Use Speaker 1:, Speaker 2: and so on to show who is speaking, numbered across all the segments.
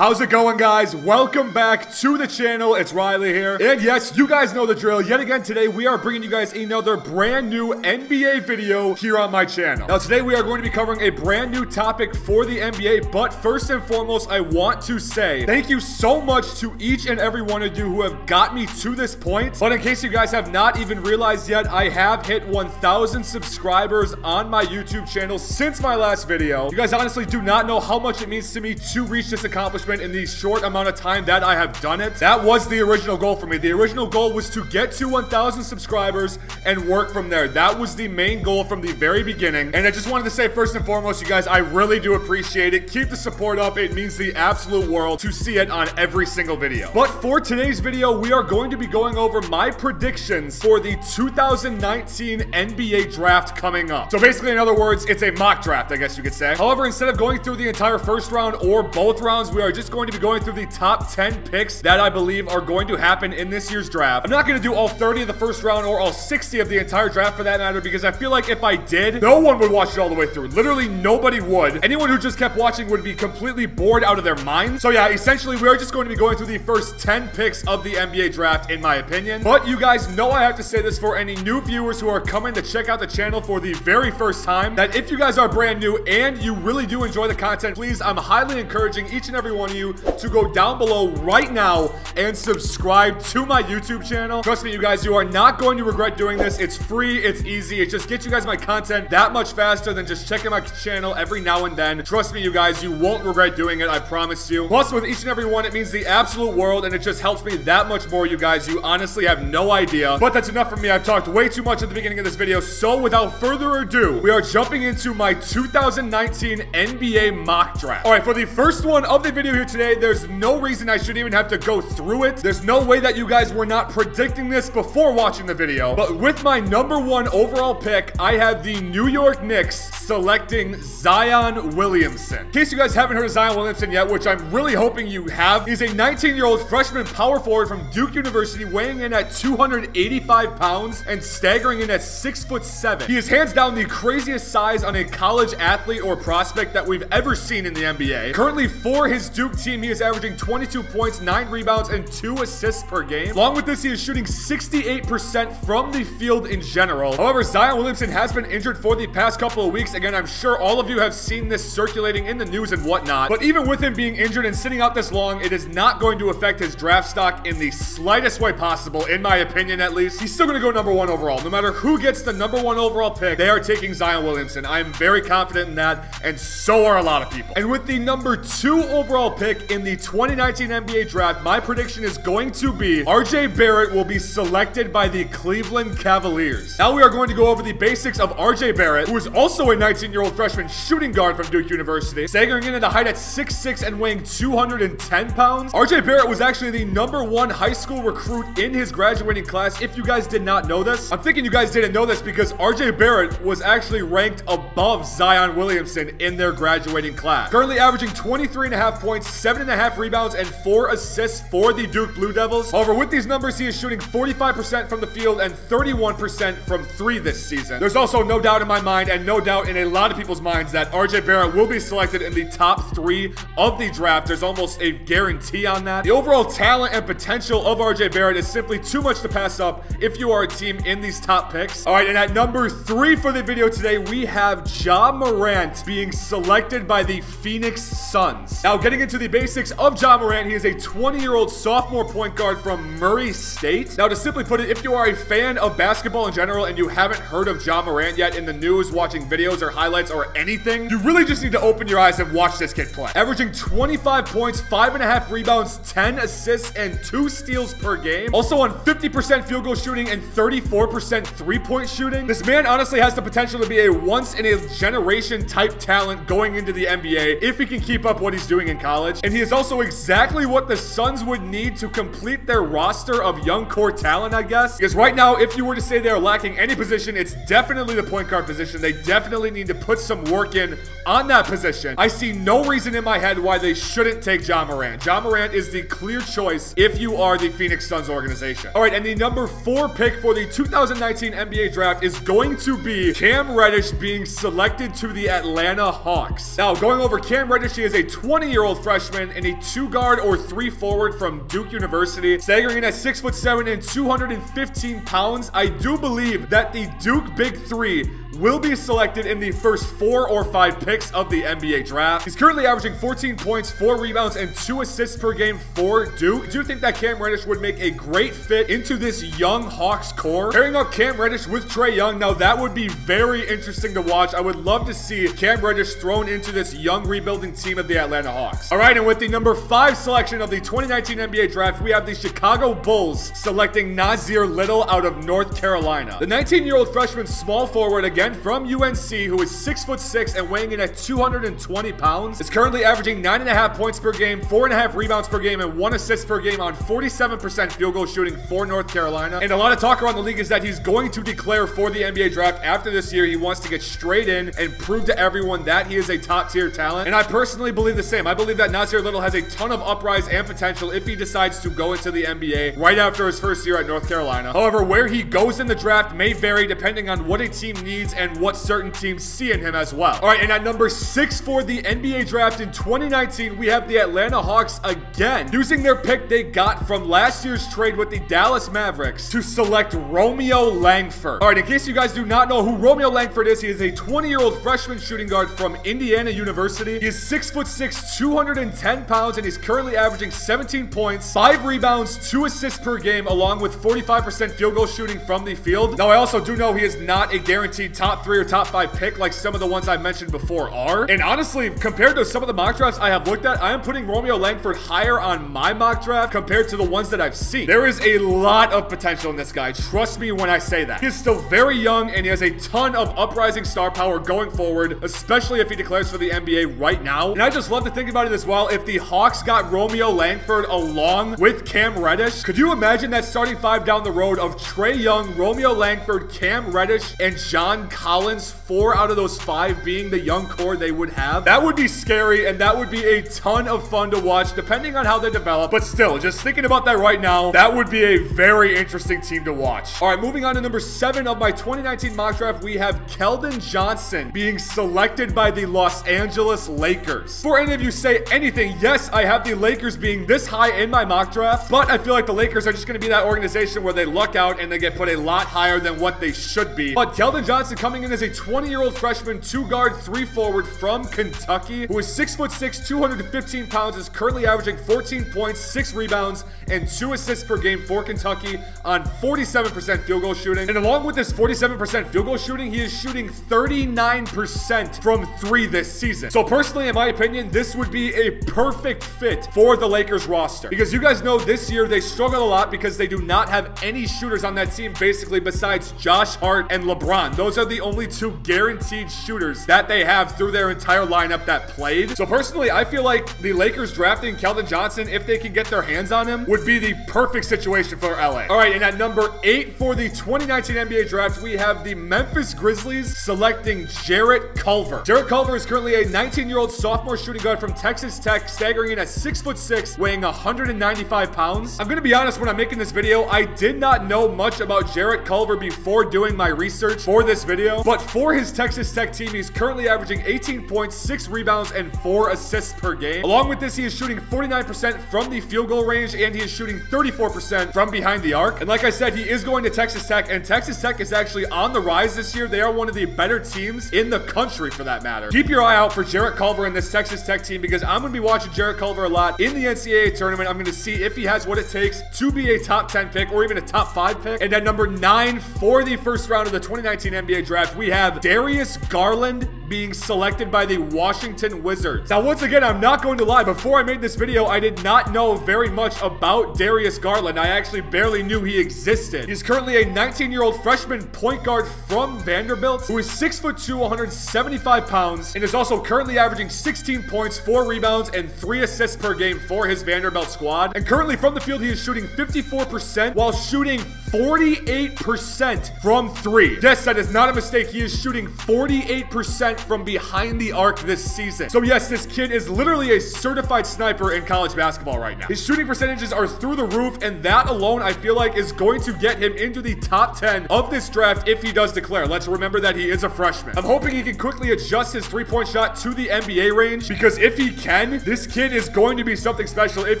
Speaker 1: How's it going, guys? Welcome back to the channel. It's Riley here. And yes, you guys know the drill. Yet again, today we are bringing you guys another brand new NBA video here on my channel. Now, today we are going to be covering a brand new topic for the NBA. But first and foremost, I want to say thank you so much to each and every one of you who have got me to this point. But in case you guys have not even realized yet, I have hit 1,000 subscribers on my YouTube channel since my last video. You guys honestly do not know how much it means to me to reach this accomplishment in the short amount of time that I have done it. That was the original goal for me. The original goal was to get to 1,000 subscribers and work from there. That was the main goal from the very beginning. And I just wanted to say first and foremost, you guys, I really do appreciate it. Keep the support up. It means the absolute world to see it on every single video. But for today's video, we are going to be going over my predictions for the 2019 NBA draft coming up. So basically, in other words, it's a mock draft, I guess you could say. However, instead of going through the entire first round or both rounds, we are just going to be going through the top 10 picks that I believe are going to happen in this year's draft. I'm not going to do all 30 of the first round or all 60 of the entire draft for that matter, because I feel like if I did, no one would watch it all the way through. Literally nobody would. Anyone who just kept watching would be completely bored out of their minds. So yeah, essentially we are just going to be going through the first 10 picks of the NBA draft in my opinion. But you guys know I have to say this for any new viewers who are coming to check out the channel for the very first time, that if you guys are brand new and you really do enjoy the content, please, I'm highly encouraging each and every one of you to go down below right now and subscribe to my YouTube channel. Trust me, you guys, you are not going to regret doing this. It's free, it's easy, it just gets you guys my content that much faster than just checking my channel every now and then. Trust me, you guys, you won't regret doing it, I promise you. Plus, with each and every one, it means the absolute world, and it just helps me that much more, you guys. You honestly have no idea. But that's enough from me. I've talked way too much at the beginning of this video, so without further ado, we are jumping into my 2019 NBA mock draft. All right, for the first one of the video here today, there's no reason I should even have to go through it. There's no way that you guys were not predicting this before watching the video. But with my #1 overall pick, I have the New York Knicks selecting Zion Williamson. In case you guys haven't heard of Zion Williamson yet, which I'm really hoping you have, he's a 19-year-old freshman power forward from Duke University, weighing in at 285 pounds and staggering in at 6'7". He is hands down the craziest size on a college athlete or prospect that we've ever seen in the NBA. Currently, for his Duke team, he is averaging 22 points, 9 rebounds, and 2 assists per game. Along with this, he is shooting 68% from the field in general. However, Zion Williamson has been injured for the past couple of weeks. Again, I'm sure all of you have seen this circulating in the news and whatnot. But even with him being injured and sitting out this long, it is not going to affect his draft stock in the slightest way possible, in my opinion at least. He's still going to go #1 overall. No matter who gets the #1 overall pick, they are taking Zion Williamson. I am very confident in that, and so are a lot of people. And with the #2 overall pick in the 2019 NBA draft, my prediction is going to be RJ Barrett will be selected by the Cleveland Cavaliers. Now we are going to go over the basics of RJ Barrett, who is also a 19-year-old freshman shooting guard from Duke University, staggering in at a height at 6'6" and weighing 210 pounds. RJ Barrett was actually the #1 high school recruit in his graduating class, if you guys did not know this. I'm thinking you guys didn't know this because RJ Barrett was actually ranked above Zion Williamson in their graduating class. Currently averaging 23.5 points, 7.5 rebounds, and 4 assists for the Duke Blue Devils. However, with these numbers, he is shooting 45% from the field and 31% from 3 this season. There's also no doubt in my mind, and no doubt in a lot of people's minds, that RJ Barrett will be selected in the top 3 of the draft. There's almost a guarantee on that. The overall talent and potential of RJ Barrett is simply too much to pass up if you are a team in these top picks. All right, and at #3 for the video today, we have Ja Morant being selected by the Phoenix Suns. Now, getting into the basics of Ja Morant, he is a 20-year-old sophomore point guard from Murray State. Now, to simply put it, if you are a fan of basketball in general and you haven't heard of Ja Morant yet in the news, watching videos or highlights or anything, you really just need to open your eyes and watch this kid play. Averaging 25 points, 5.5 rebounds, 10 assists, and 2 steals per game. Also on 50% field goal shooting and 34% three-point shooting. This man honestly has the potential to be a once-in-a-generation type talent going into the NBA if he can keep up what he's doing in college. And he is also exactly what the Suns would need to complete their roster of young core talent, I guess. Because right now, if you were to say they're lacking any position, it's definitely the point guard position. They definitely need to put some work in on that position. I see no reason in my head why they shouldn't take Ja Morant. Ja Morant is the clear choice if you are the Phoenix Suns organization. All right, and the #4 pick for the 2019 NBA draft is going to be Cam Reddish being selected to the Atlanta Hawks. Now, going over Cam Reddish, he is a 20-year-old freshman freshman and a 2 guard or 3 forward from Duke University, staggering in at 6'7" and 215 pounds. I do believe that the Duke Big Three will be selected in the first 4 or 5 picks of the NBA draft. He's currently averaging 14 points, 4 rebounds, and 2 assists per game for Duke. I do think that Cam Reddish would make a great fit into this young Hawks core. Pairing up Cam Reddish with Trae Young, now that would be very interesting to watch. I would love to see Cam Reddish thrown into this young rebuilding team of the Atlanta Hawks. All right, and with the number 5 selection of the 2019 NBA draft, we have the Chicago Bulls selecting Nassir Little out of North Carolina. The 19-year-old freshman small forward, again from UNC, who is 6'6" and weighing in at 220 pounds, is currently averaging 9.5 points per game, 4.5 rebounds per game, and 1 assist per game on 47% field goal shooting for North Carolina. And a lot of talk around the league is that he's going to declare for the NBA draft after this year. He wants to get straight in and prove to everyone that he is a top-tier talent. And I personally believe the same. I believe that Nassir Little has a ton of uprise and potential if he decides to go into the NBA right after his first year at North Carolina. However, where he goes in the draft may vary depending on what a team needs and what certain teams see in him as well. All right, and at number 6 for the NBA draft in 2019, we have the Atlanta Hawks again, using their pick they got from last year's trade with the Dallas Mavericks to select Romeo Langford. All right, in case you guys do not know who Romeo Langford is, he is a 20-year-old freshman shooting guard from Indiana University. He is 6'6", 210 pounds, and he's currently averaging 17 points, 5 rebounds, 2 assists per game, along with 45% field goal shooting from the field. Now, I also do know he is not a guaranteed top 3 or top 5 pick like some of the ones I mentioned before are. And honestly, compared to some of the mock drafts I have looked at, I am putting Romeo Langford higher on my mock draft compared to the ones that I've seen. There is a lot of potential in this guy. Trust me when I say that. He is still very young, and he has a ton of uprising star power going forward, especially if he declares for the NBA right now. And I just love to think about it as well. If the Hawks got Romeo Langford along with Cam Reddish, could you imagine that starting 5 down the road of Trae Young, Romeo Langford, Cam Reddish, and John Collins, 4 out of those 5 being the young core they would have? That would be scary, and that would be a ton of fun to watch depending on how they develop. But still, just thinking about that right now, that would be a very interesting team to watch. All right, moving on to number 7 of my 2019 mock draft, we have Keldon Johnson being selected by the Los Angeles Lakers. Before any of you say anything, yes, I have the Lakers being this high in my mock draft, but I feel like the Lakers are just going to be that organization where they luck out and they get put a lot higher than what they should be. But Keldon Johnson coming in as a 20-year-old freshman, 2 guard, 3 forward from Kentucky, who is 6'6", 215 pounds, is currently averaging 14 points, 6 rebounds, and 2 assists per game for Kentucky on 47% field goal shooting. And along with this 47% field goal shooting, he is shooting 39% from 3 this season. So personally, in my opinion, this would be a perfect fit for the Lakers roster, because you guys know this year they struggle a lot because they do not have any shooters on that team basically besides Josh Hart and LeBron. Those are the only 2 guaranteed shooters that they have through their entire lineup that played. So personally, I feel like the Lakers drafting Keldon Johnson, if they can get their hands on him, would be the perfect situation for LA. All right, and at number 8 for the 2019 NBA draft, we have the Memphis Grizzlies selecting Jarrett Culver. Jarrett Culver is currently a 19-year-old sophomore shooting guard from Texas Tech, staggering in at 6'6", weighing 195 pounds. I'm gonna be honest, when I'm making this video, I did not know much about Jarrett Culver before doing my research for this video, but for his Texas Tech team, he's currently averaging 18 points, 6 rebounds, and 4 assists per game. Along with this, he is shooting 49% from the field goal range, and he is shooting 34% from behind the arc. And like I said, he is going to Texas Tech, and Texas Tech is actually on the rise this year. They are one of the better teams in the country, for that matter. Keep your eye out for Jarrett Culver in this Texas Tech team, because I'm going to be watching Jarrett Culver a lot in the NCAA tournament. I'm going to see if he has what it takes to be a top 10 pick or even a top 5 pick. And at number 9 for the first round of the 2019 NBA draft, we have Darius Garland being selected by the Washington Wizards. Now, once again, I'm not going to lie. Before I made this video, I did not know very much about Darius Garland. I actually barely knew he existed. He's currently a 19-year-old freshman point guard from Vanderbilt, who is 6'2", 175 pounds, and is also currently averaging 16 points, 4 rebounds, and 3 assists per game for his Vanderbilt squad. And currently from the field, he is shooting 54% while shooting 48% from 3. Yes, that is not a mistake. He is shooting 48% from behind the arc this season. So yes, this kid is literally a certified sniper in college basketball right now. His shooting percentages are through the roof, and that alone I feel like is going to get him into the top 10 of this draft if he does declare. Let's remember that he is a freshman. I'm hoping he can quickly adjust his three-point shot to the NBA range, because if he can, this kid is going to be something special. If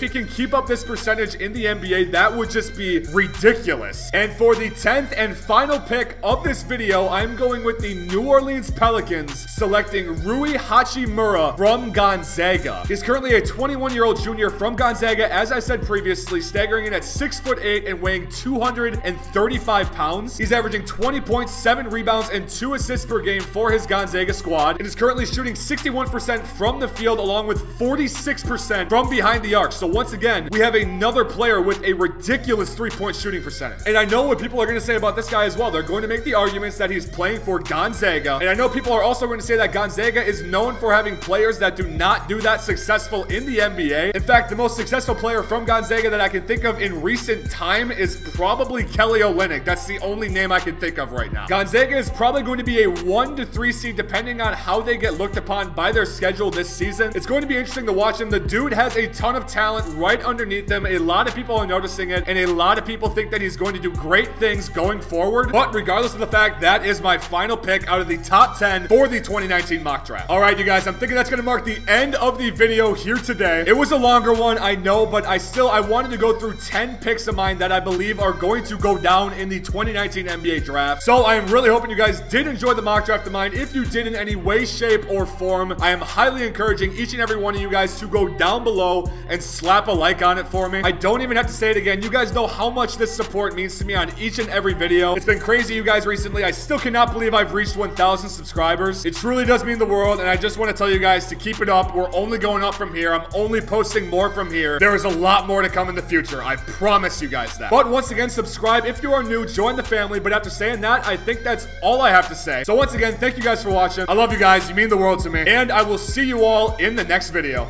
Speaker 1: he can keep up this percentage in the NBA, that would just be ridiculous. And for the 10th and final pick of this video, I'm going with the New Orleans Pelicans, selecting Rui Hachimura from Gonzaga. He's currently a 21-year-old junior from Gonzaga, as I said previously, staggering in at 6'8" and weighing 235 pounds. He's averaging 20 points, 7 rebounds, and 2 assists per game for his Gonzaga squad, and is currently shooting 61% from the field, along with 46% from behind the arc. So once again, we have another player with a ridiculous three-point shooting percentage. And I know what people are going to say about this guy as well. They're going to make the arguments that he's playing for Gonzaga, and I know people are also going to say that Gonzaga is known for having players that do not do that successful in the NBA. In fact, the most successful player from Gonzaga that I can think of in recent time is probably Kelly Olynyk. That's the only name I can think of right now. Gonzaga is probably going to be a 1 to 3 seed depending on how they get looked upon by their schedule this season. It's going to be interesting to watch him. The dude has a ton of talent right underneath him. A lot of people are noticing it, and a lot of people think that he's going to do great things going forward. But regardless of the fact, that is my final pick out of the top 10 for the 2019 mock draft. All right, you guys, I'm thinking that's going to mark the end of the video here today. It was a longer one, I know, but I wanted to go through 10 picks of mine that I believe are going to go down in the 2019 NBA draft. So I am really hoping you guys did enjoy the mock draft of mine. If you did in any way, shape, or form, I am highly encouraging each and every one of you guys to go down below and slap a like on it for me. I don't even have to say it again. You guys know how much this support means to me on each and every video. It's been crazy, you guys, recently. I still cannot believe I've reached 1,000 subscribers. It truly does mean the world, and I just want to tell you guys to keep it up. We're only going up from here. I'm only posting more from here. There is a lot more to come in the future. I promise you guys that. But once again, subscribe if you are new, join the family. But after saying that, I think that's all I have to say. So once again, thank you guys for watching. I love you guys. You mean the world to me. And I will see you all in the next video.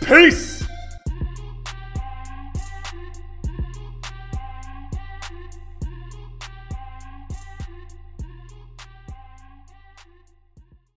Speaker 1: Peace!